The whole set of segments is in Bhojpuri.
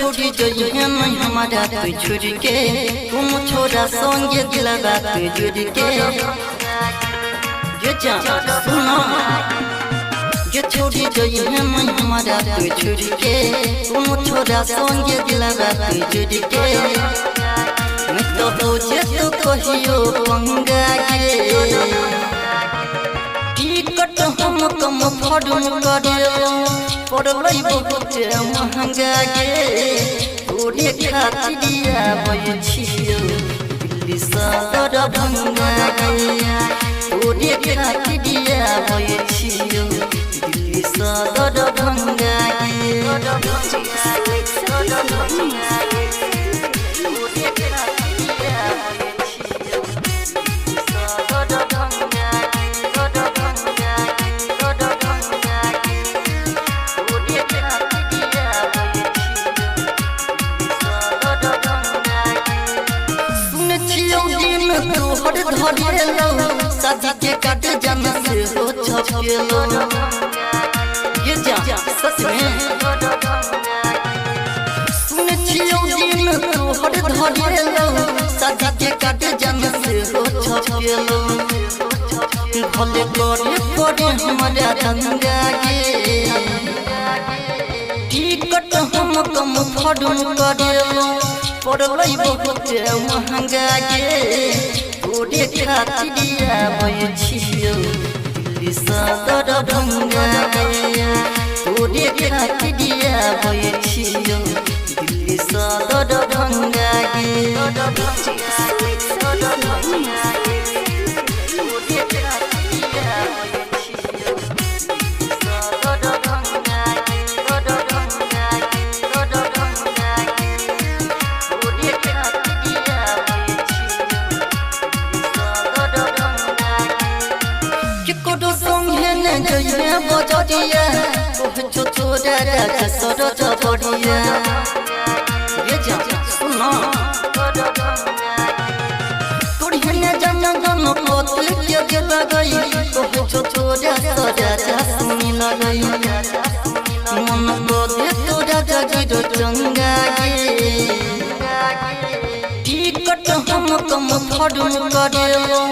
छोड़ी जइहे नहीं हमारा तू छोड़ के तुम छोरा संगे दिलवा तू जुड़ के ये जान सुनो ये छोड़ी जइहे नहीं हमारा तू छोड़ के तुम छोरा संगे दिलवा तू जुड़ के मैं तो तुझे तो कहियो पंगा के टिकट हम कम फड़म करियो पड़लै बहुत महंगा गे तोरे खातिरिया बय छियो दिल्ली सदर भंगा गे तोरे खातिरिया बय छियो दिल्ली सदर भंगा शादी के काट जन से हो छपेलो ये जा सच में सुन छियो दिन तोहर धरेलो शादी के काट जन से हो छपेलो भले करे करे हमारा दंगा गे टिकट हम कम फड़म करेलो पड़लै बहुत महंगा गे तोरे खातिरिया बय छियो दिल्ली सदर भंगा गे तोरे खातिरिया बय छियो दिल्ली सदर भंगा जइया बजरिया ओह छोरा राजा सरज बढ़िया ये जा सुनो तोरी हन्या जन जन कोतल के के लगई ओह छोरा राजा सुनी लगई मन को दे तोरा जगिर चंगा गे टिकट हम कम फड़म करेलो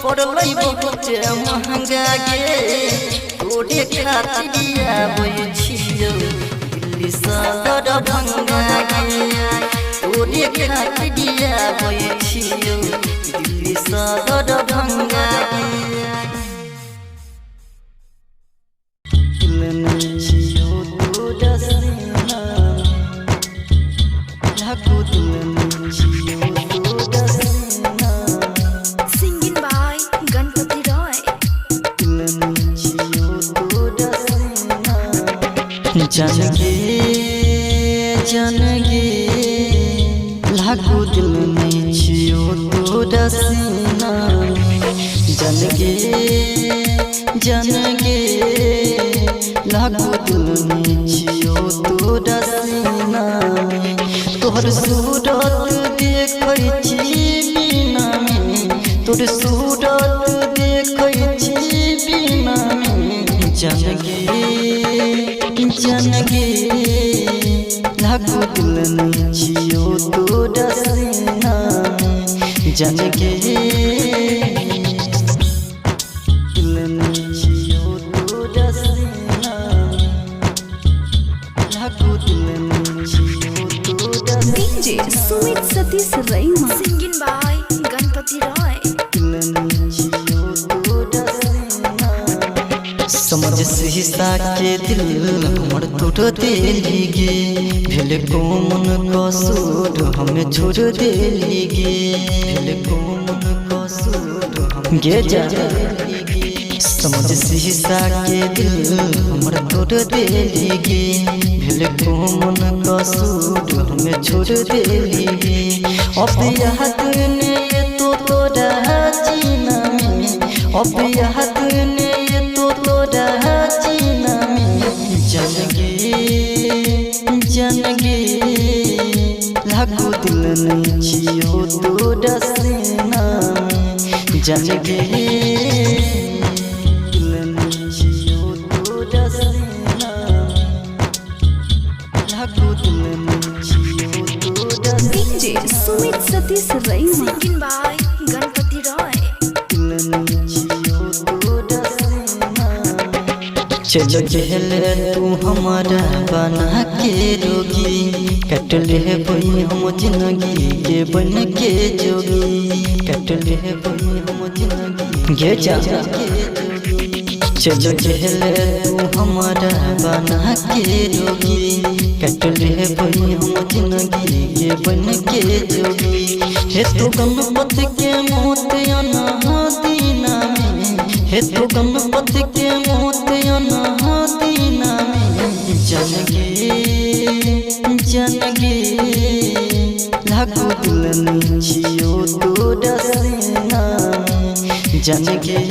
पड़लै बहुत महंगा गे तोरे खातिरिया बय छियो दिल्ली सदर भंगा गे तोरे खातिरिया बय छियो दिल्ली सदर भंगा जनगे जनगे लागू दिल में छियो तोरा सीना जनगे जनगे लागू दिल में छियो तोरा सीना तोहर सूरत देखै छी बिना में तोहर सूरत देखै छी बिना में जनगे जनगे लागू दिल में छियो तोरा सीना जनगे दिल में छियो तोरा सीना लागू दिल में छियो तोरा DJ Sumit Satish Raima singing by Ganpati Roy दिल में छियो तोरा सीना समझ शीशा के दिल हमर तोड़ देली गे भेले कोमन कसूर हमें छोड़ देली गे भेले कोमन कसूर गे जा समझ शीशा के दिल हमर तोड़ देली गे भेले कोमन कसूर हमें छोड़ देली गे अब याद ने तो तोरा जीना में अब याद ने तो तोरा जीना में जनगे जनगे लागू दिल में छियो तोरा सीना जनगे दिल में छियो तोरा सीना लागू दिल में छियो DJ Sumit Satish Raima singing by Ganpati Roy. चलो चहले तू हमारा बना के रोगी कट ले बई हम जिंदगी के बन के जोगी कट ले बई हम जिंदगी के जा चलो चहले तू हमारा बना के रोगी कट ले बई हम जिंदगी के बन के जोगी हे तो गणपति के मोत अनादीना में हे तो गणपति के मोत अनादीना में जनगे लागू दुल्हन छियो तोरा सीना में जनगे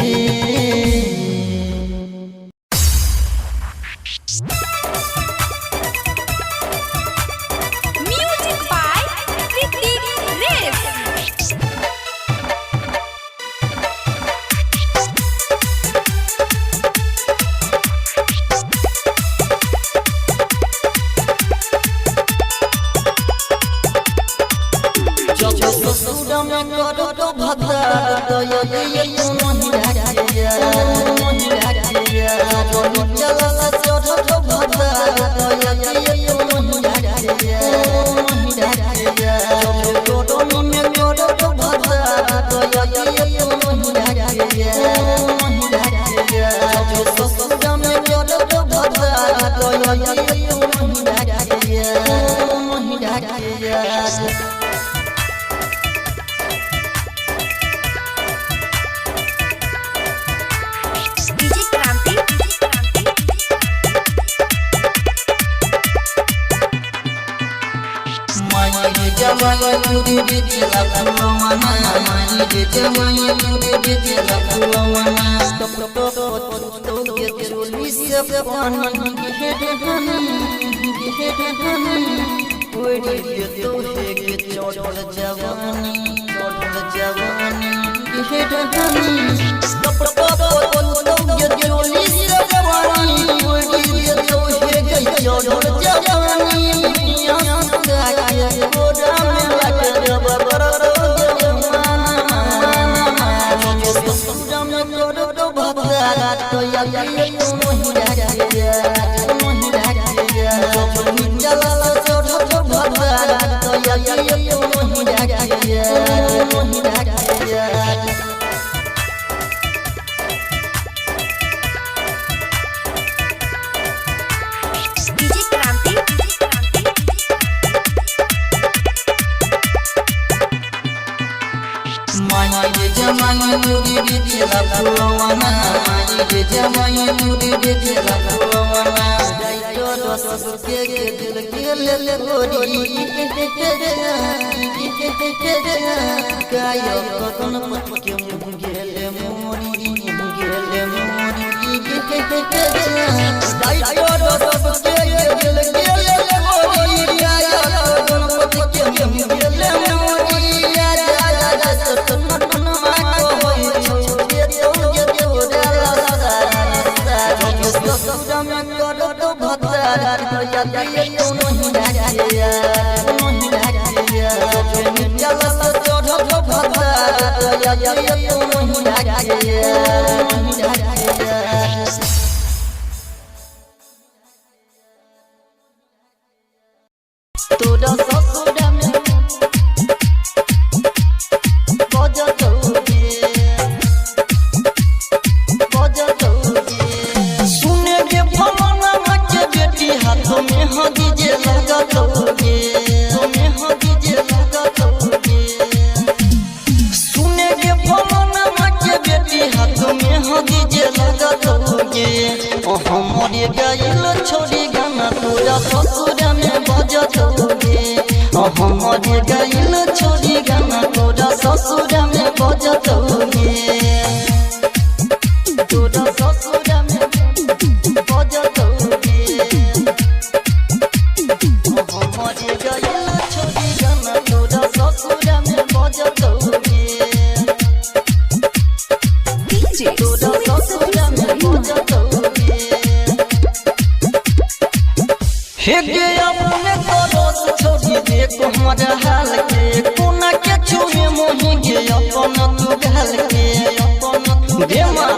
हे गे अपने करो छोड़ी दे को हमारा हाल के कोना के छुए मोहि गे अपन तू गाल के अपन दे मां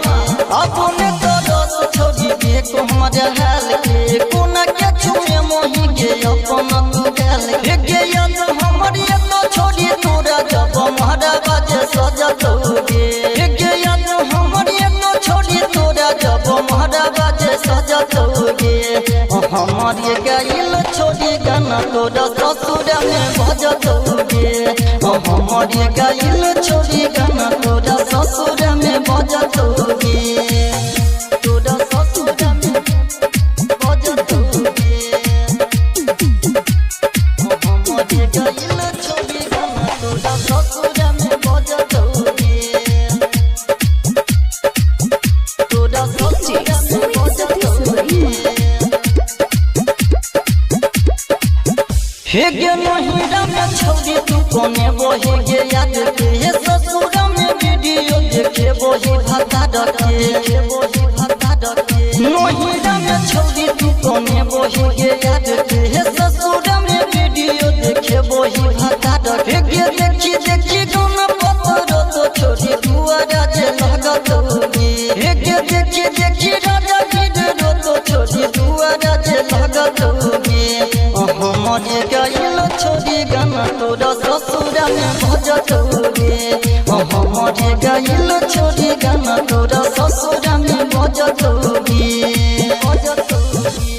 अपने तो रस छोड़ी दे को हमारा हाल के कोना के छुए मोहि गे अपन तू गाल के गे याद हमर ये तो छोड़ी तोरा जब हमारा बाजे सजा दोगे गे याद हमर ये तो छोड़ी तोरा जब हमारा बाजे सजा दोगे हमार ये गाइल छोड़ी गाना तोरा ससुर में बजा दोगे हमार ये गाइल छोड़ी गाना तोरा ससुर में बजा दोगे तोरा ससुर में बजा दोगे हमार ये गाइल छोड़ी गाना तोरा ससुर में बजा दोगे तोरा ससुर में बजा दोगे हे गे नहिरा में छौरी तू कोने बोहे गे याद के हे ससुर में वीडियो देखे बोही भत्ता डके नहिरा में छौरी तू कोने बोहे गे याद के हे ससुर में वीडियो देखे बोही भत्ता डके गे देखी देखी गाना पत्थर तो छोड़ी दुआरा जे लगत होगी हे गे देखी देखी राजा गिरो तो छोड़ी दुआरा जे लगत होगी हमारे गाइल छोड़ी गाना तोरा ससुर में बजत होगे हमारे गाइल छोड़ी गाना तोरा ससुर में बजत होगे बजत होगे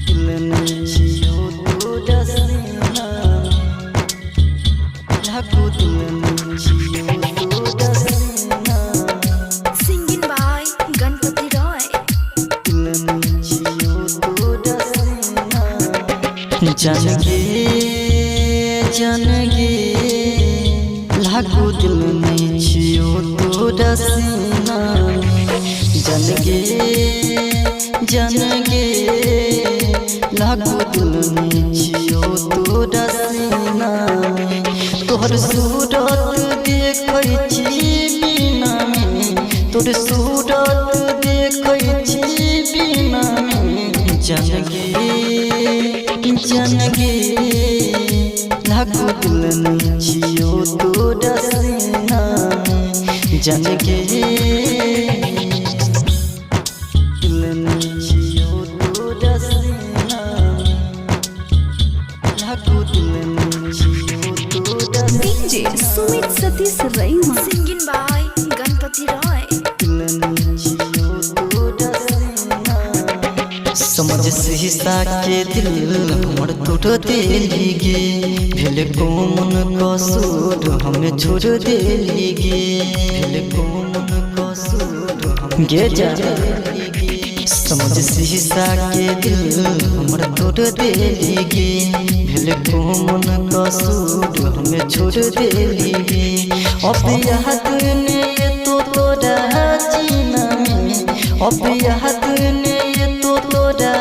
दिलने छियो तोरा सीना लागो दिलने छियो तोरा सीना Singing by Ganpati Roy. दिलने छियो तोरा जानगे जानगे लागो दिल में छियो तोरा सीना जानगे जानगे लागो दिल में छियो तोरा सीना तोहर सूरत देखै छी बिना में तोहर सूरत देखै छी बिना में जानगे जानगे लागो दिल छियो तोरा सीना जानगे दिल छियो तोरा सीना लागो दिल छियो तोरा DJ Sumit Satish Raima. Singing by Ganpati Roy. समझ शीशा के दिल हमर तोड़ देली गे भेल कोमन कसूर हमें छोड़ देली गे भेल कोमन कसूर गे जा समझ शीशा के दिल हमर तोड़ देली गे भेल कोमन कसूर हमें छोड़ देली गे अब याद ने तो तोरा जीना में अब याद ने तोरा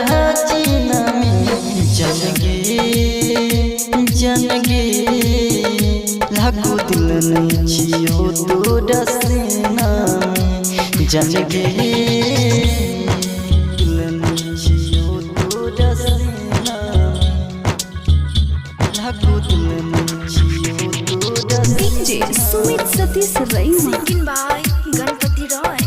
जीना में जानगे जानगे लागो दिल नहीं छियो तोरा सीना जानगे दिल नहीं छियो तोरा सीना लागो दिल नहीं छियो तोरा DJ Sumit Satish Raima. Singing by Ganpati Roy.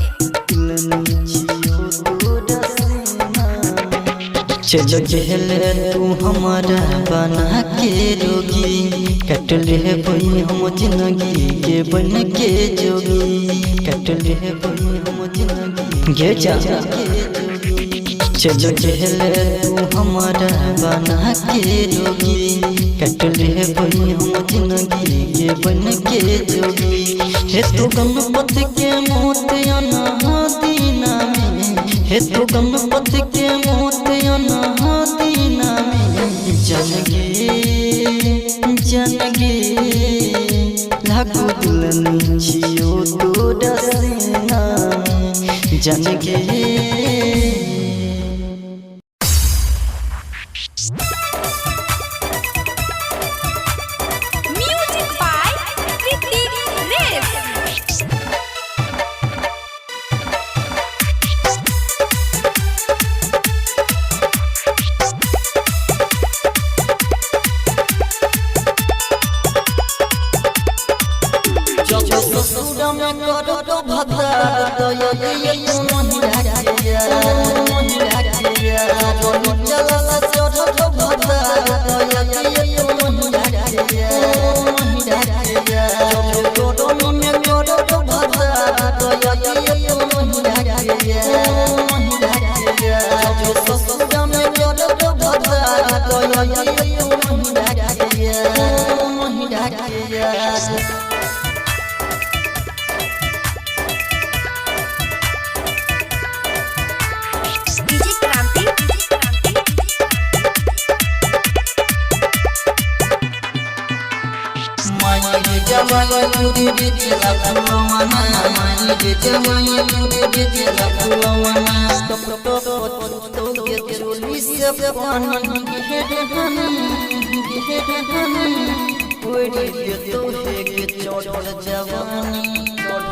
चल गहले तू हमारा बना के रोगी कट ले बई हम जिंदगी के बन के जोगी कट ले बई हम जिंदगी गे जा चल गहले तू हमारा बना के रोगी कट ले बई हम जिंदगी के बन के जोगी हे तो गणपति के मोत अनादीना में हे तो गणपति के मोत अनादीना में जानगे जानगे लागो दिल नहीं छियो तोरा सीना जानगे Music by Ritik Ref. ये तू नहीं डाकिया नहीं डाकिया जो चला ला चढ़ भदा ये तू नहीं डाकिया नहीं डाकिया जो गोडो में गोडो भदा ये तू नहीं डाकिया नहीं डाकिया जो ससुरा में गोडो भदा ये तू नहीं डाकिया नहीं डाकिया Jamaah turi bijila pulawana, mani de jamaah turi bijila pulawana. Top get choli se panan, koi de to he get chotol jawani, Top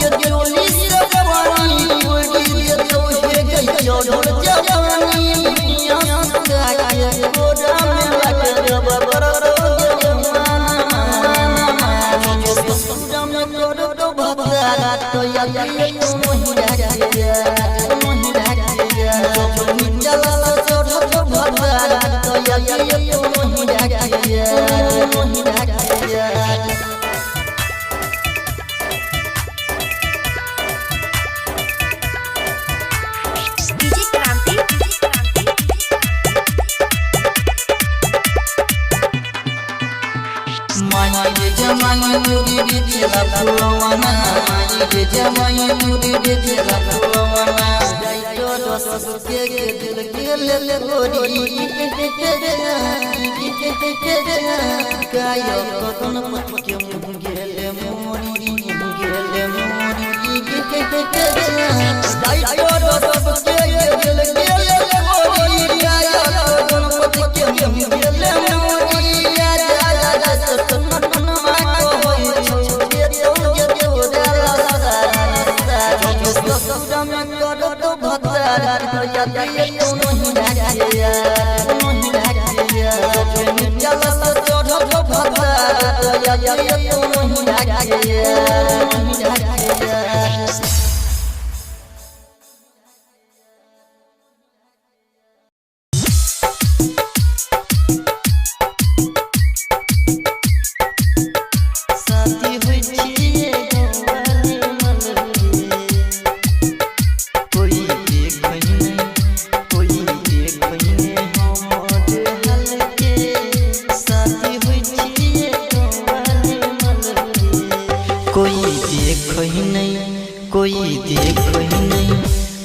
get choli se panan, koi de to he get chotol jawani. Jamaah turi bijila pulawana, mani de jamaah turi bijila pulawana. Daito dos ke dil ke le gori, kayo kon patke mungele mori. Daito dos ke dil ke le gori, kayo kon patke mungele mori.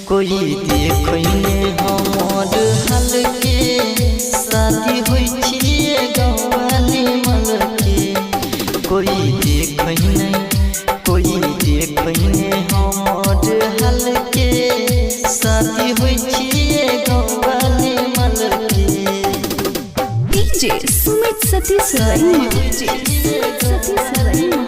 कोई देखो नहीं हमर हाल के शादी होई छिए गवाली मल के कोई देखो नहीं हमर हाल के शादी होई छिए गवाली मल के डीजे सुमित सतीश रैमा डीजे सतीश रैमा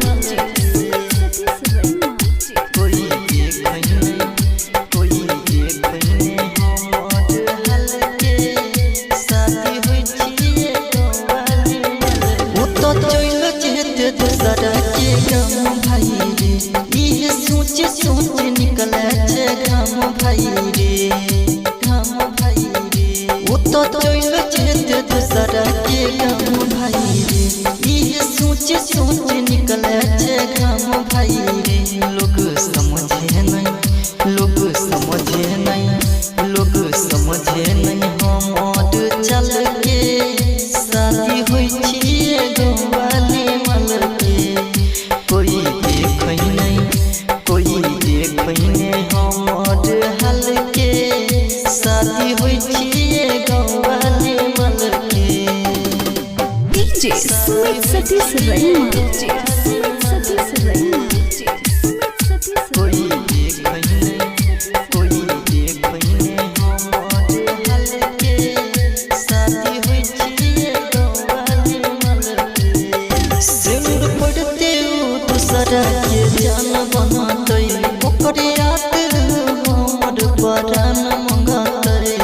सोच निकले घाम भाई रे वो तो चल चेते दूसरा के घाम भाई रे ये सोच निकले घाम भाई रे लोग समझे नहीं हमर चल के शादी होई छिए गवाली मल के कोई देखो नहीं हमर हाल के शादी होई छिए गवाली मल के डीजे सुमित सतीश रैमा डीजे सतीश रैमा कोई देखो नहीं हमर हाल के शादी होई छिए गवाली मल के सिंदूर पड़ते दूसरा के जान बनाते ओकरे आतर हमर परान मंगातरे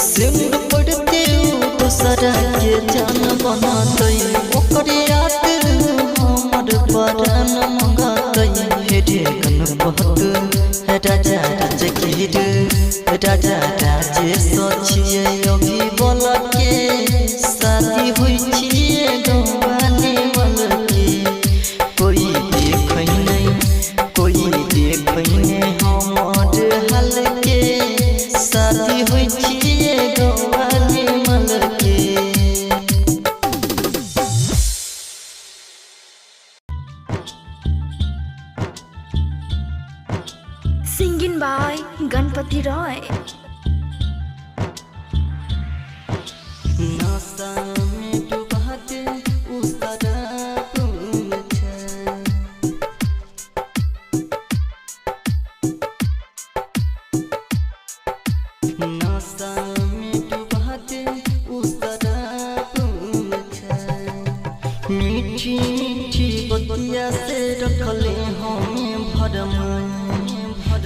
सिंदूर पड़ते दूसरा के जान बनाते ओकरे रे गणपत राजा राजगीर राजा राजेश्वर छिए अभी बोल के शादी हुई छिए गवाने वाल के कोई देख नहीं हमर हाल के शादी हुई छिए गवाने वाल के। Singing by Ganpati Roy. नशा में डूबा दे उस शराब मुझे नशा में डूबा दे उस शराब मुझे मीठी मीठी बतिया से रखले हमें भरम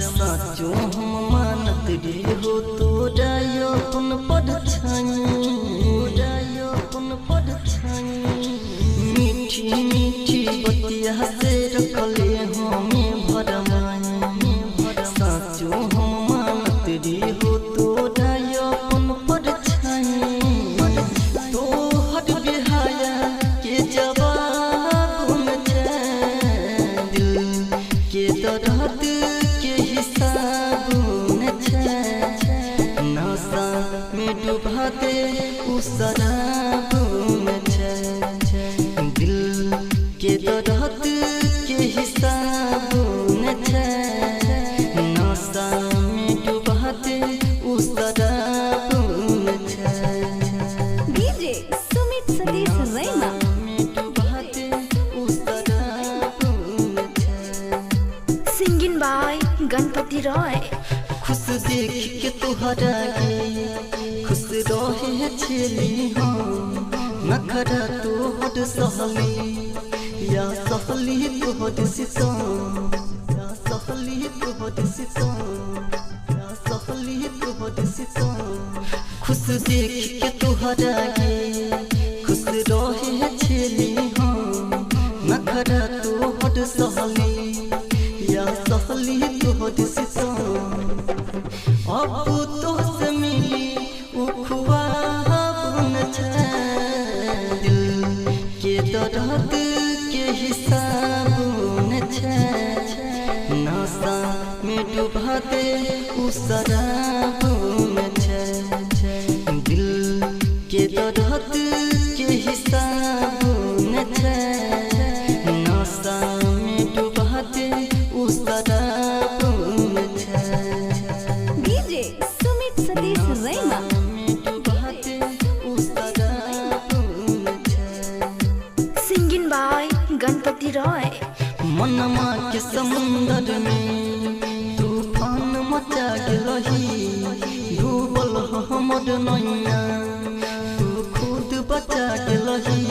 साचो हम मानत रे हो तोरा अपन परछाई मीठी मीठी बतिया से रखले हमें भरमाई साचो हम मानत रे हो तोरा अपन परछाई तोहर बिहाया के जवाब में दिल के दर्द के हिसाब नशा में डूबा दे उस शराब में दिल के दर्द के हिसाब नशा में डूबा दे उस शराब में DJ Sumit Satish Raima. Singing by Ganpati Roy. खुश देख के तुहरा गे खुश रहे छेली हो नखरा तोहर सहली या सहली तोहर सितम या सहली तोहर सितम या सहली तोहर सितम खुश देख के तुहरा गे खुश रहे छेली हो नखरा तोहर सहली या सहली तोहर सितम अब तो से मिली उखवाब न दिल के दर्द के हिसाब न नशा में डूबा दे उस शराब में दिल के दर्द के हिसाब न नशा में डूबा दे उस शराब में DJ Sumit Satish Raima. Singing by Ganpati Roy. मनमा के समुंदर में तूफान मचा गेलही डूबल हमर नैया तू खुद बचा गेलही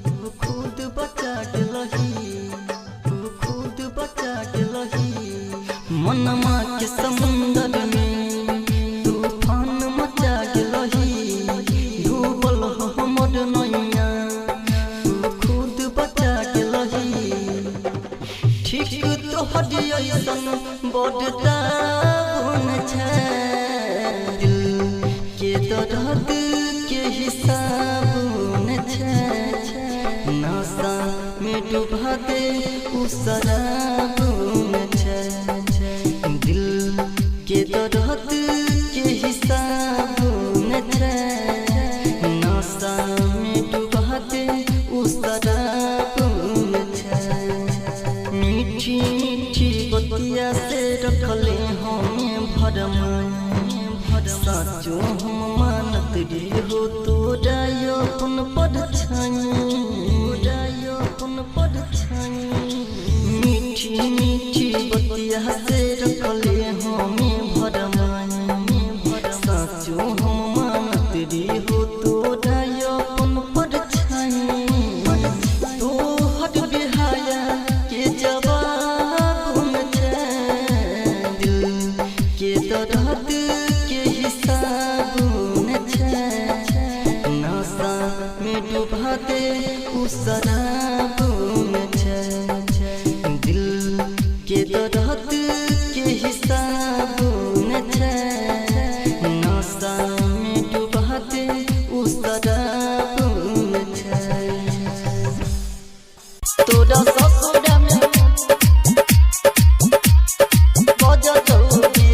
तू खुद बचा गेलही तू खुद बचा गेलही मनमा के समुंदर में तूफान मचा गेलही डूबल हमर नैया तू खुद बचा गेलही ठीक तोहर ऐसन बड़ता दिल के दर्द के हिसाब नशा में डूबा दे उस शराब में दिल के दर्द के हिसाब नशा में डूबा दे उस शराब में मीठी मीठी बतिया से रखले हमें भरमाई साचो हम मानत रे हो तोरा अपन परछाई मीठी मीठी बतिया से रखले हमें भरमाई साचो हम मानत रे हो तोरा अपन परछाई तोहर बिहाया के जवाब में दिल के दर्द के हिसाब नशा में डूबा दे उस शराब में दिल के दर्द के हिसाब न छे नशा में डुबाते उस शराब न छे तोरा ससुरा में बजतौगे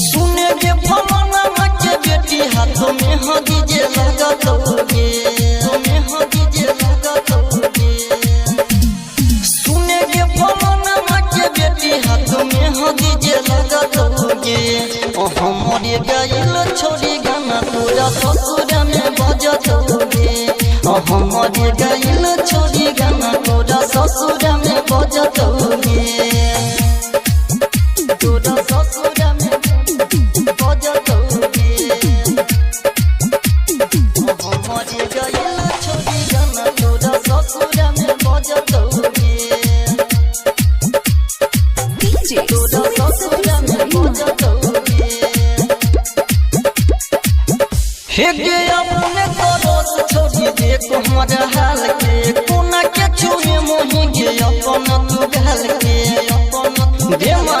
सुने के फलाना के बेटी हाथों में हदी जे लगतौगे तुम्हें हदी जे लगतौगे सुने के फलाना के बेटी हाथों में हदी जे लगतौगे ओ हमरे गाइल छोड़ी गाना तोरा ससुरा में बजतौगे ओ हमरे गाइल छोड़ी गाना तोरा ससुरा में बजतौगे तोरा ससुरा में बजतौगे हमरे गाइल छोड़ी गाना तोरा ससुरा में बजतौगे तोरा ससुरा में बजतौगे हे गे अपने दोस्त छोड़ी देखो हमारा हाल के कोना के छुए मोही गे अपन तू गाल के अपन देमा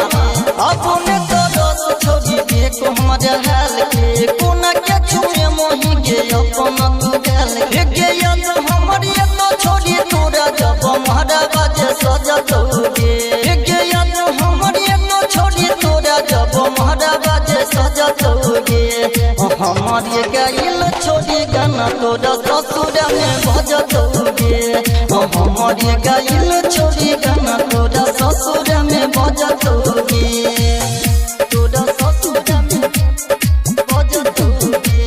अपने दोस्त छोड़ी देखो हमारा हाल के कोना के छुए मोही गे अपन तू गाल के गे याद हमरी तो छोड़ी तोरा जब हमारा बाजे सजतौगे गे याद हमरी तो छोड़ी तोरा जब हमारा बाजे सजतौगे हमारे गाइल छोड़ी गाना तोरा ससुरा में बजतौगे हमारे गाइल छोड़ी गाना तोरा ससुरा में बजतौगे तोरा ससुरा में बजतौगे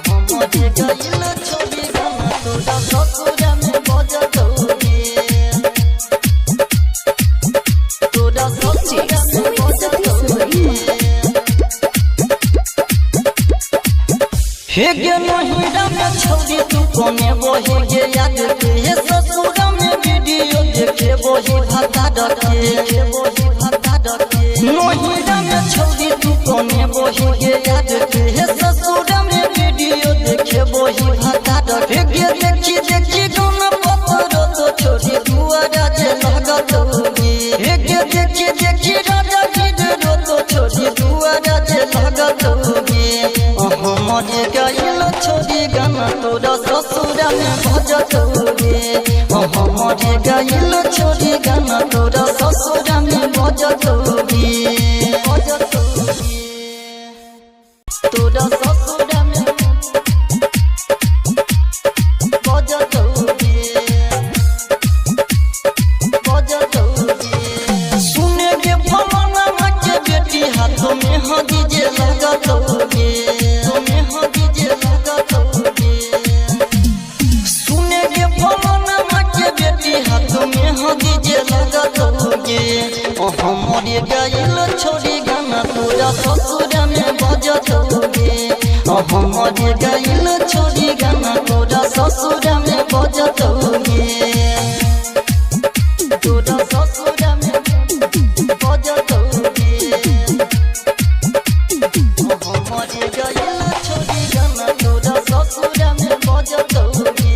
हमारे गाइल छोड़ी गाना तोरा ससुरा में बजतौगे तोरा ससुरा में बजतौगे हे गे नहिरा में छौरी तू कोने बोही गे याद के हे ससुरा में वीडियो देखे बोही भत्ता डके बोही भत्ता डके नहिरा में छौरी तू कोने बोही गे याद के हे ससुरा में वीडियो देखे बोही भत्ता डके गे देखी देखी गाना पत्थर तो छोड़ी दुआरा जे लगतौगे हे गे देखी देखी राजा गिर तो छोड़ी दुआरा जे लगतौगे हमरे गाइल छोड़ी गाना तोरा ससुरा में बजतौगे हमरे गाइल छोड़ी गाना तोरा ससुरा में बजतौगे तोरा ससुरा में बजतौगे सुने के फलाना के बेटी हाथों में हदी जे लगतौगे सुने के फलाना के बेटी हाथों में हदी जे लगतौगे हमरे गाइल छोड़ी गाना तोरा ससुरा में बजतौगे हमरे गाइल छोड़ी गाना तोरा ससुरा में बजतौगे तोरा ससुरा में बजतौगे हमरे गाइल छोड़ी गाना तोरा ससुरा में बजतौगे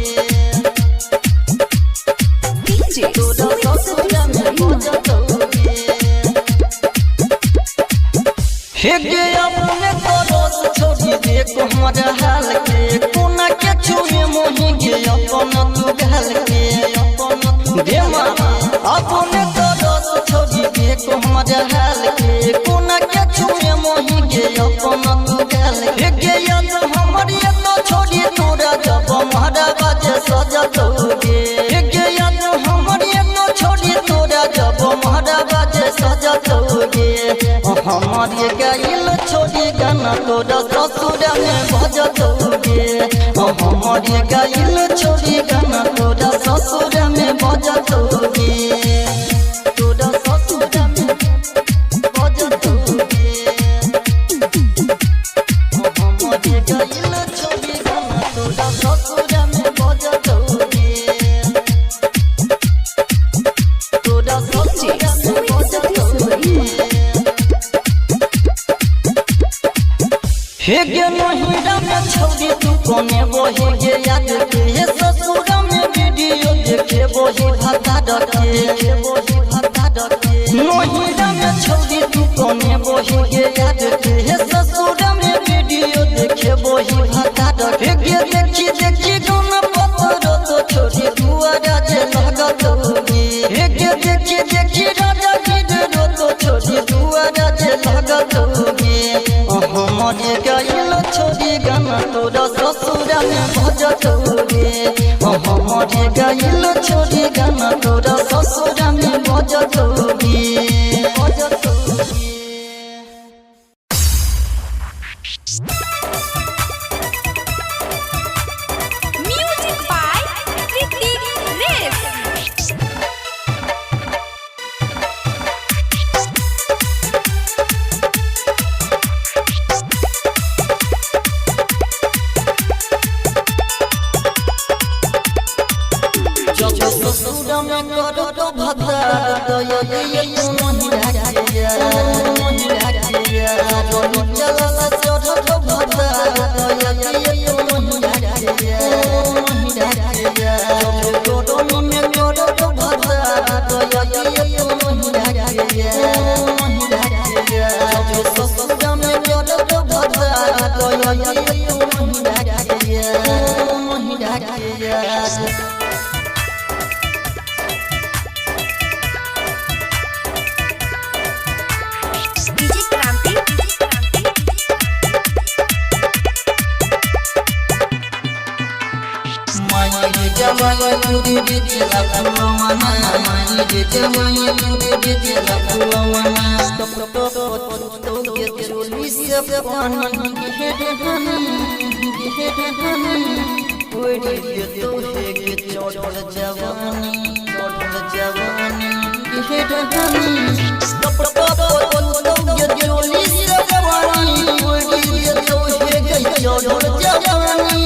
तोरा ससुरा में बजतौगे हे गे अपने दोस्त छोड़ी देखो हमारा हाल के कोना के छुए मोही गे अपन तू गाल के अपन देमा अपने दोस्त छोड़ी देखो हमारा हाल के कोना के छुए मोही गे अपन तू गाल के गे याद हमरी तो छोड़ी तोरा जब हमारा बाजे सजतौगे गे याद हमरी तो छोड़ी तोरा जब हमारा बाजे सजतौगे हमारे गाइल छोड़ी गाना तोरा ससुरा में बजतौगे हमारे गाइल छोड़ी गाना तोरा ससुरा में बजतौगे तोरा ससुरा में बजतौगे हमारे गाइल छोड़ी गाना तोरा ससुरा में बजतौगे तोरा ससुरा में बजतौगे हे गे नहिरा में छौरी तू कोने बोहे गे याद के हे ससुरा में वीडियो देखे बोहे भत्ता डके नहिरा में छौरी तू कोने बोहे गे याद के हे ससुरा में वीडियो देखे बोहे भत्ता डके गे देखी देखी गाना पत्थर तो छोरी दुआरा जे लगत होगी हे गे देखी देखी राजा गिरो तो छोरी दुआरा जे लगत होगी हमरे गइल छोरी गाना तोरा ससुरा में बजत होगे हमरे गइल छोरी गाना तोरा ससुरा में बजत होगे Music by Ritik Res. ससुरा में करो तो भद्रा तो ये तू नहीं राजिया रोनी चला चढ़ो तो भद्रा तो ये तू नहीं राजिया रोनी में करो तो भद्रा तो ये तू नहीं राजिया ससुरा में करो तो भद्रा तो ये तू नहीं राजिया DJ Kranti. मायने जवानी तुरी बिजला फुलवाना मायने जवानी तुरी बिजला फुलवाना टप टप तो के चोली से पानी गिरे ओड़ी के तो है के चढ़ल जवानी गिरे टप टप तो के चोली से पानी ओड़ी के तो है के चढ़ल जवानी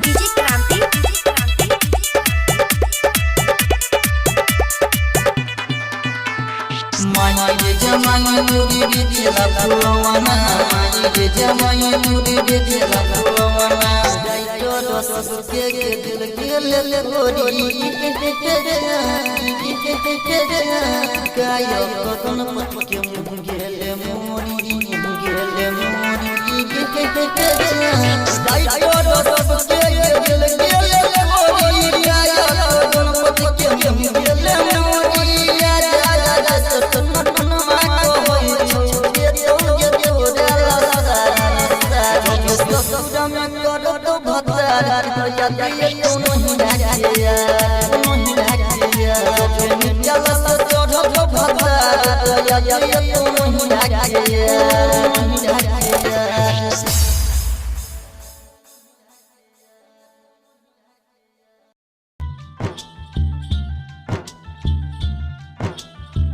DJ Kranti. मायने जवानी तुरी बिजला फुलवाना मायने जवानी तुरी बिजला फुलवाना जाइयो रस के दिल के ले गोरी कायो कतन पट के गेले मोरी जाइयो रस के दिल के ले गोरी कायो कतन पट के गेले मोरी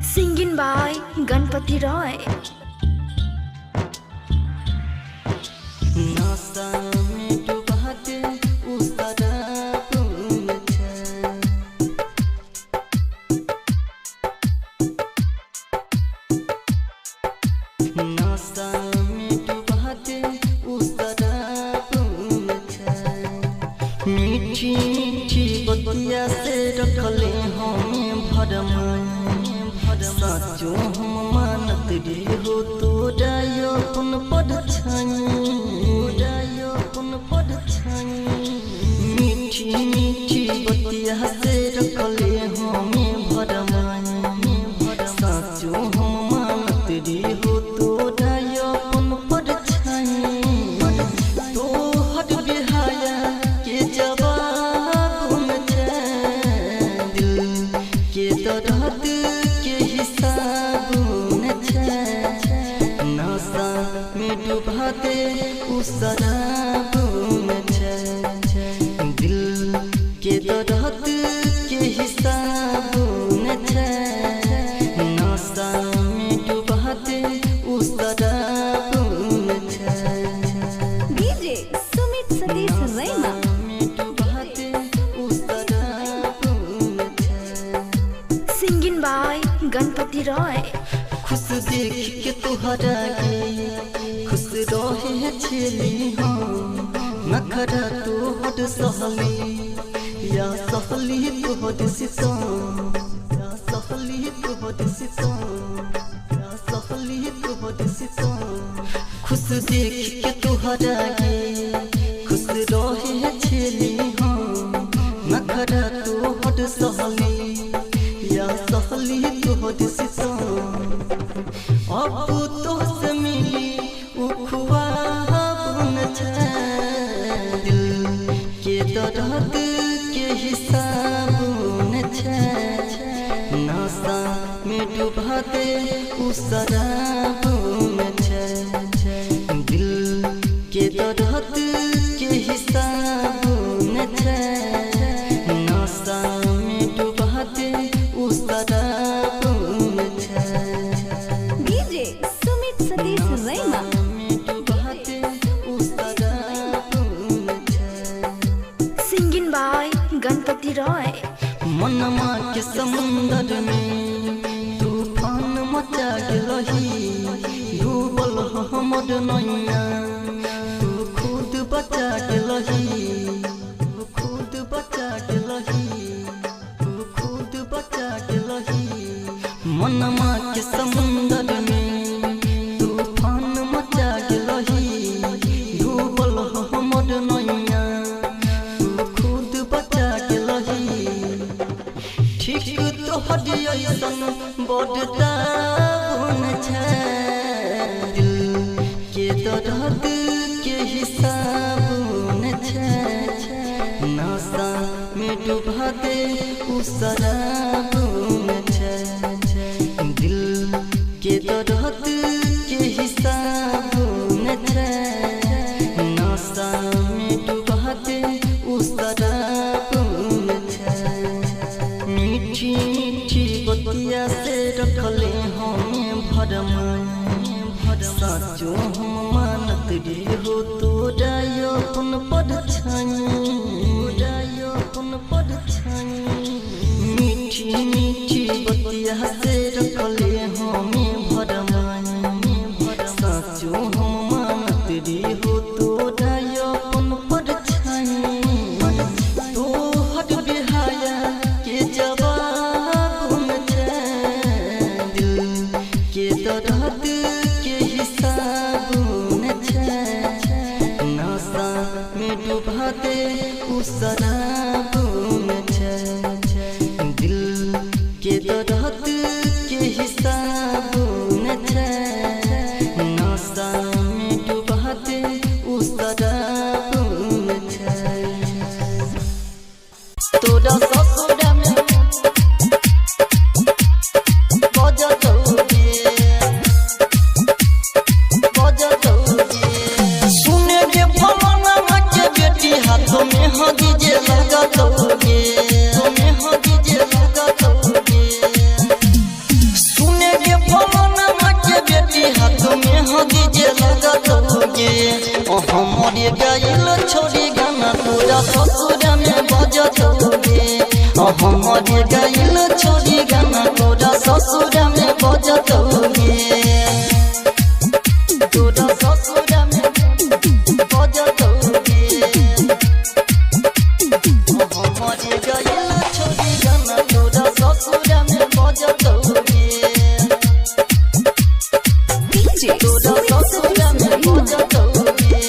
Singing by Ganpati Roy. नासा में डुबाते उस तरफ नासा में डुबाते उस तरफ मीठी मीठी बतिया से रखले हमें भरम साचो हम मानत रे हो तो अपन पद छाई अपन by Ganpati Roy. खुश देख के तुहरा गे खुश रहे छेली हो नखरा तो हट सहली या सहली तो हट सितम या सहली तो हट सितम या सहली तो हट सितम खुश देख के तुहरा गे खुश रहे छेली हो नखरा तो हट सहली या सहली तो हट सितम अब तो से मिली उखुआ बुन दिल के दर्द के हिसाब नशा में डुबा दे उस शराब में दिल के दर्द के हिसाब नशा में डुबा दे उस शराब Singing by Ganpati Roy. मनमा के समुंदर में तूफान मचा रही डूबल हमर नैया तू खुद बचा रही तू खुद बचा रही तू खुद बचा रही मनमा के समुंदर में तूफान मचा रही डूबल हमर नैया ठीक तो हरियसन बढ़ता दिल के दर्द के हिसाब नशा में डुबा दे उस शराब दिल के दर्द के हिसाब नशा में डुबा दे उस शराब मीठी मीठी बतिया से रखले हमें साचो हम मानत रे हो तोरा अपन परछाई मीठी मीठी बतिया से रखले हमें साचो हम मानत रे हो तोरा अपन परछाई तो हट बिहाया के जवाब दिल के दर्द के हिसाब नशा में डुबा दे उस शराब दिल के दर्द के हिसाब नशा में डुबा दे उस शराब तोरा ससुरा में सुने के फलाना के बेटी हाथों में हगी जे लगा दोगे तुम्हें हगी जे लगा दोगे सुने के फलाना के बेटी हाथों में हगी जे लगा दोगे हमारे गाइल छोड़ी गाना तोरा ससुरा में बजा दोगे हमारे गाइल छोड़ी गाना तोरा ससुरा में बजा दोगे तोरा ससुरा में बजा दोगे हमारे गाइल छोड़ी गाना तोरा ससुरा में बजा दोगे तोरा ससुरा में बजा दोगे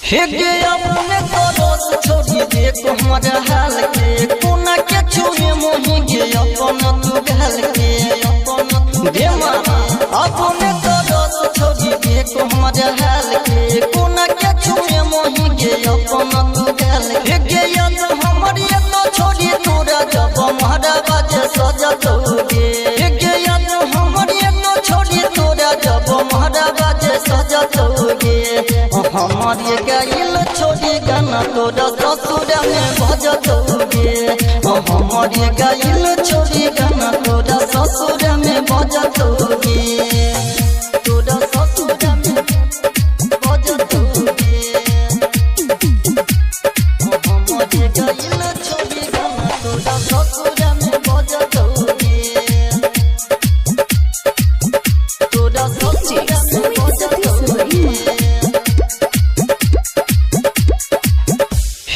हे गे अपने दोस्त छोड़ी देखो हमारा हाल के कोना के छुए मोही गे अपना तू गाल के अपना गे मामा अपने दोस्त छोड़ी देखो हमारा हाल के कोना के छुए मोही गे अपना तू गाल के गे याद हमारी तो छोड़ी तोरा जब हमारा बाजे सजा दोगे गे याद हमारी तो छोड़ी तोरा जब हमारा बाजे सजा दोगे हमारी गाइल छोड़ी गाना तोरा ससुरा में बजा दोगे हमारी गाइल छोड़ी गाना तोरा ससुरा में बजा दोगे तोरा ससुरा में बजा दोगे हमारी गाइल छोड़ी गाना तोरा तोरा ससुर में बजतौगे तोरा ससुर में बजतौगे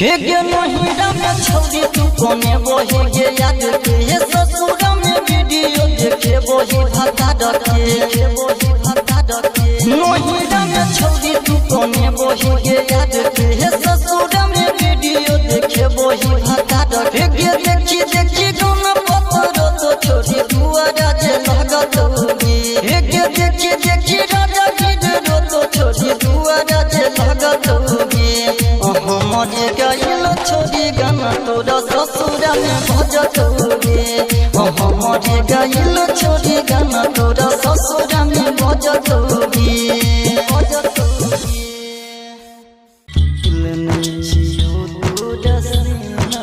हे गे नहिरा में छौरी तू कोने बहे गे याद के हे ससुर में वीडियो देखे बही भाता डके नहिरा में छौरी तू कोने बहे गे याद के हे ससुर में वीडियो देखे बही भाता डके गे देखी देखी गाना पत्थर तो छोरी दुआरा जे लगतौगे हे गे देखी देखी राजा गिरो तो छोरी दुआरा जे लगतौगे हमर गइल छोरी गाना तोरा ससुर में बजतौगे हमर गइल छोरी गाना तोरा ससुर में बजतौगे दिल में छियो तोरा सीना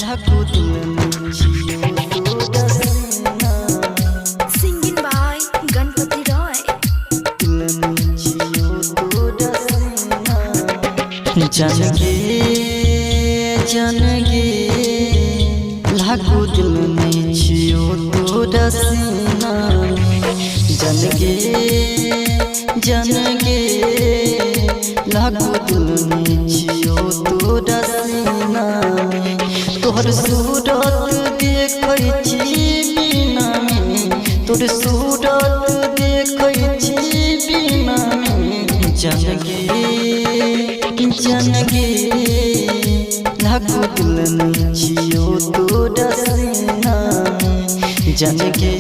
लागो दिल में छियो तोरा सीना Singing by Ganpati Roy. दिल में छियो तोरा सीना जानगे जानगे लागो दिल में छियो तोरा सीना जानगे जानगे लागो दिल में छियो तोरा सीना तोहर सूरत देखै छी बिना में तोर सूरत देखै छी बिना में जानगे जानगे लागो दिल में छियो तोरा सीना जानगे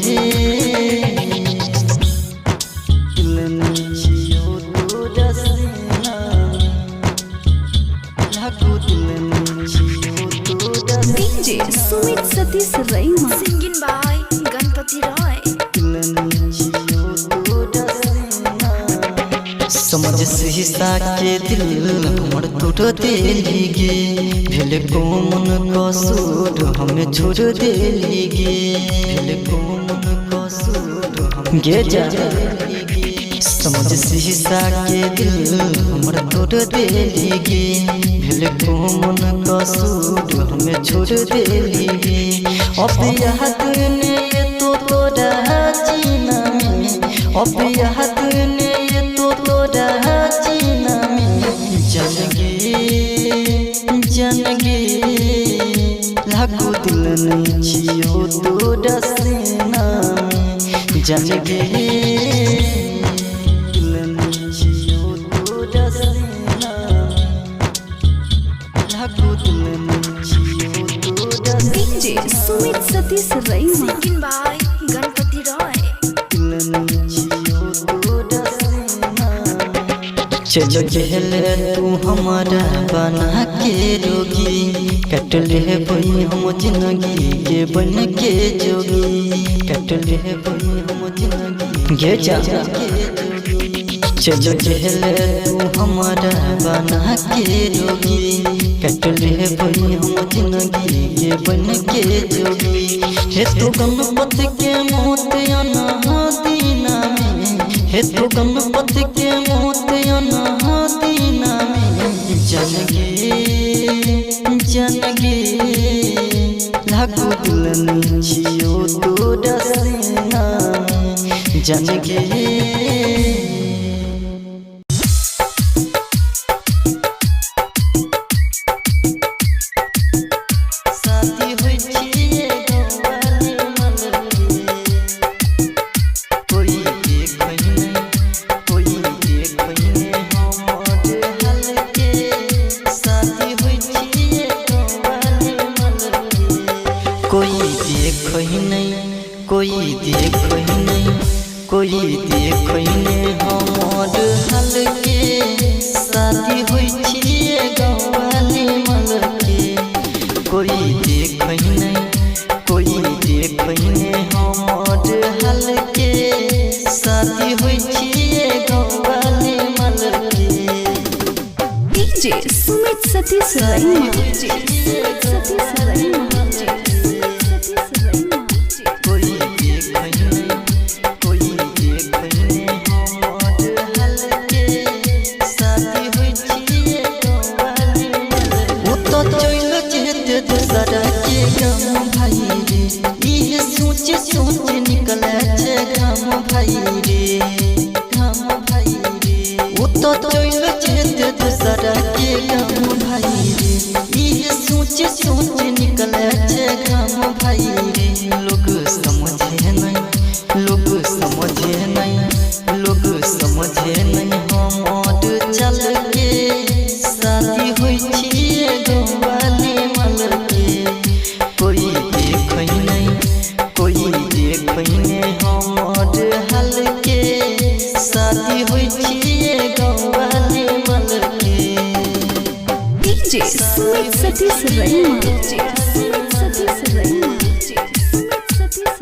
दिल में छियो तोरा सीना लागो दिल में छियो तोरा DJ Sumit Satish Raima. Singing by Ganpati Roy. दिल में छियो तोरा सीना समझ शीशा के दिल हमर टूट देली गे भेल कोमन कसूर हमें छोड़ देली गे भेल कोमन कसूर हम गे जा समझ शीशा के दिल हमर टूट देली गे भेल कोमन कसूर हमें छोड़ देली गे अब याद ने तो तोरा जीना में अब याद ने तो तोरा जीना में जानगे जानगे लागो दिल में छियो तोरा सीना जानगे दिल में छियो तोरा सीना लागो दिल में छियो तोरा DJ Sumit Satish Raima. Singing by Ganpati Roy. दिल में छियो तोरा सीना चलो कहले तू हमारा बना के रोगी कट ले बई हम जिंदगी के बन के जोगी कट ले बई हम जिंदगी गे जा चलो कहले तू हमारा बना के रोगी कट ले बई हम जिंदगी के बन के जोगी हे तो गणपति के मोत अनादीना में हे तो गणपति के मोत अनादीना में जानगे जानगे लागो दिल में छियो तोरा सीना जानगे साथी होइ छिए गवाले मन के कोई देखै नहीं कोई देखै नहीं हमर हाल के साथी होइ छिए गवाले मन के कोई देखै नहीं कोई देखै नहीं कोई देखै नहीं हमर हाल के साथी होइ छिए गवाले मन के कोई देखै नहीं कोई देखै नहीं हमर हाल के साथी होइ छिए गवाले मन के DJ Sumit Satish Raima. DJ Sumit Satish Raima. कोई देखै नहीं कोई देखै नहीं हमर हाल के साथी होइ छिए गवाले मन के। ओ तो चल जेते दूसरा के गम भाई रे ये सोच सोच निकले छे गम भाई रे वो तो चल छे दूसरा के गम भाई रे ये सोच सोच निकले छे गम भाई रे लोग समझे नहीं हमर चल के शादी होई छिए गवाले मल के कोई देखै नहीं हमर हाल के शादी होई छिए गवाले मल के DJ Sumit Satish Raima.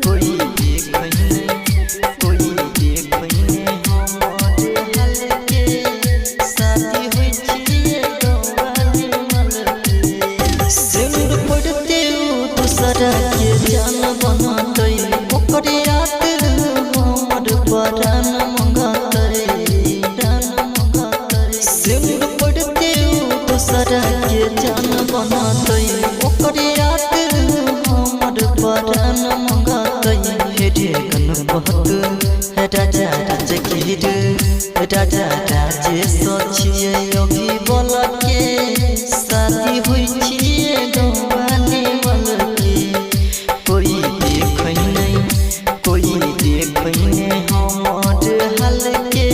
कोई देखै नहीं हमर हाल के शादी होई छिए गवाले मल के सिंदूर पड़ते दूसरा के जान बनातै ओकरे याद हमर प्राण मंगातै सिंदूर पड़ते दूसरा के जान बनातै ओकरे याद हमर प्राण मंगातै हे रे गणपत राजा सोचिए अभी बोल के शादी हुई छिए गवाले मल के कोई देखै नहीं हमर हाल के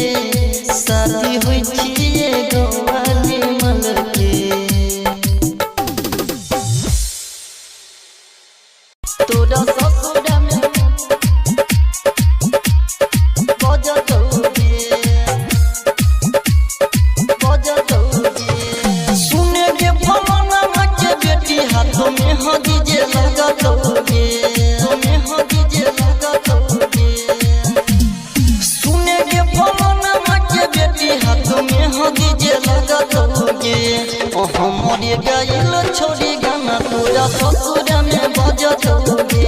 शादी हुई छिए गवाले मल के तोरा ससुरा में सुने के फलाना के बेटी हाथों में हदीजे लगा दोगे सुने के फलाना के बेटी हाथों में हदीजे लगा दोगे हमारे गाइल छोड़ी गाना तोरा ससुरा में बजा दोगे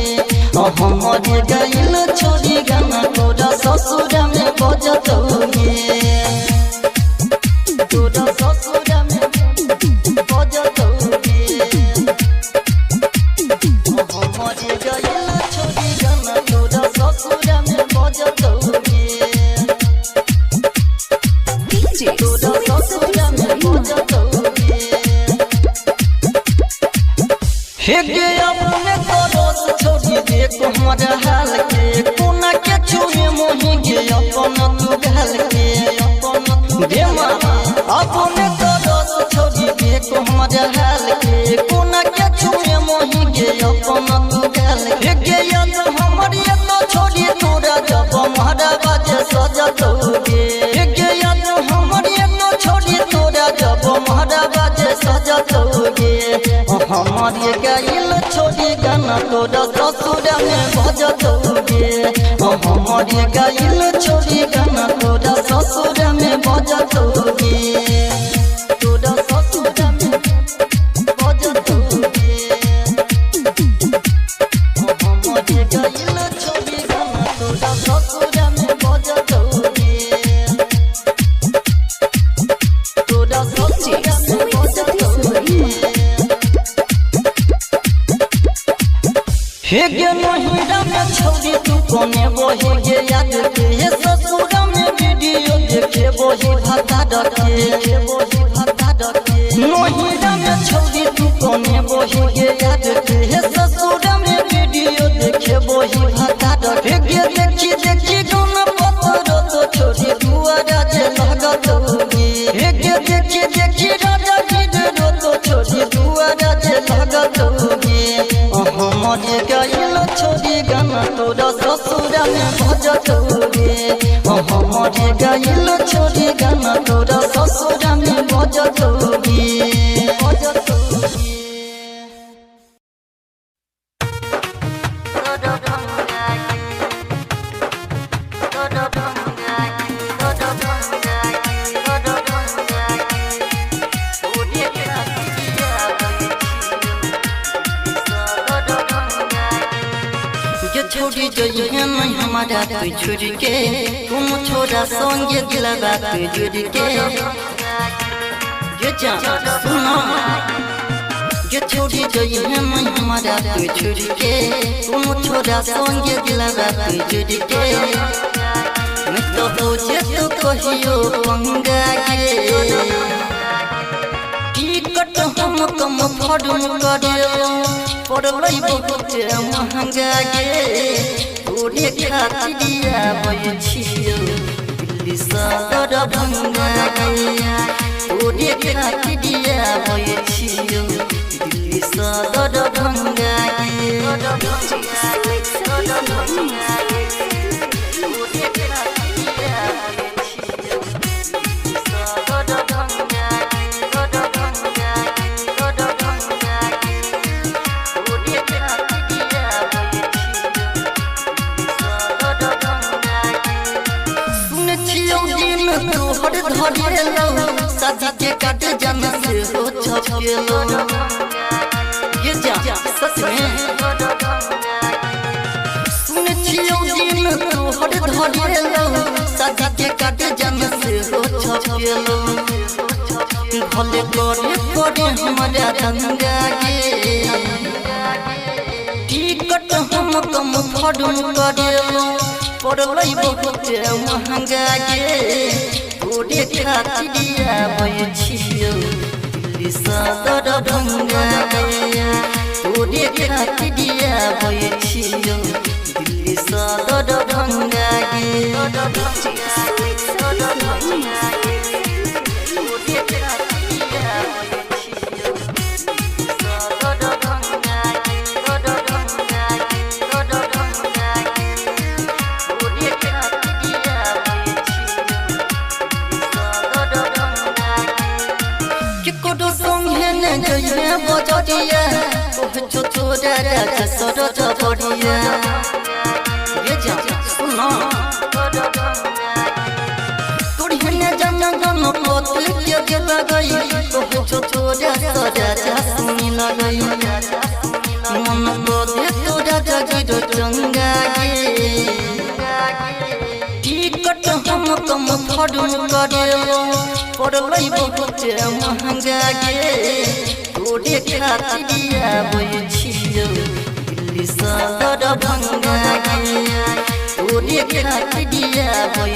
हमारे गाइल छोड़ी गाना तोरा ससुरा में बजा दोगे तोरा ससुरा में बजा दोगे हमारे गाइल छोड़ी गाना तोरा ससुरा में बजा दोगे DJ तोरा Sumit ससुरा में Satish बजा Raima. दोगे हे गे अपने दोस्त छोड़ी देखो हमारा हाल के कोना के छुए मोही गे अपन तू गाल के देमा अपने दोस्त छोड़ी देखो हमारा हाल के कोना के छुए मोही गे अपन तू गाल के गे याद हमारी तो छोड़ी तोरा जब हमारा बाजे सजा दोगे गे याद हमारी तो छोड़ी तोरा जब हमारा बाजे सजा दोगे हमारे गाइल छोड़ी गाना तोरा ससुरा में बजा दोगे हमारे गाइल छोड़ी गाना तोरा ससुरा में बजा दोगे तोरा ससुरा में बजा दोगे हमारे गाइल छोड़ी गाना तोरा ससुरा में बजा दोगे तोरा DJ ससुरा में Sumit बजा Satish दोगे Raima. हे गे नहिरा में छौरी तू कोने बोहे गे याद के हे ससुरा में वीडियो देखे बोही भाता डके नहिरा में छौरी तू कोने बोहे गे याद के हे ससुरा में वीडियो देखे बोही भाता डके गे देखी गाना पत्थर तो छोरी दुआरा जे लगत होगी हे गे देखी राजा गिरो तो छोरी दुआरा जे लगत होगी हमारे गाइल छोड़ी गाना तोरा ससुरा में बजा दोगे हमारे गाइल छोड़ी गाना तोरा ससुरा में बजा दोगे छोड़ी जइहे नहीं हमारा तू छोड़ के तुम छोरा संगे दिलवा तू जुड़ के ये जान सुनो जो छोड़ी गई है मैं हमारा तू छोड़ के कोनो छोरा संगे दिलवा तू जुड़ के मैं तो सोचे तो कहियो पंगा गे टिकट हम कम फड़म करे पड़लै बहुत महंगा गे तोरे खातिर आबै छियो दिल्ली सदर भंगा गे तोरे खातिर आबै छियो दिल्ली सदर भंगा शादी के काट जन से हो छपेलो ये जा सच में सुन छियो दिन तोहर धरेलो शादी के काट जन से हो छपेलो भले करे हमारा दंगा गे टिकट हम कम फड़म करेलो पड़लै बहुत महंगा गे तोरे खातिर आबै छियो दिल्ली सदर भंगा गे तोरे खातिर आबै छियो दिल्ली सदर भंगा गे जइया बजरिया ओह छोरा राजा सरज बढ़िया ये जा सुनो तोरी हने जन जन पतल के गेल गई ओह छोरा राजा सुनी लगई मन को दे तोरा जगिरो चंगा गे टिकट हम कम फड़म करेलो पड़लै बहुत महंगा गे तोरे खातिर आबै छियो दिल्ली सदर भंगा गे तोरे खातिर आबै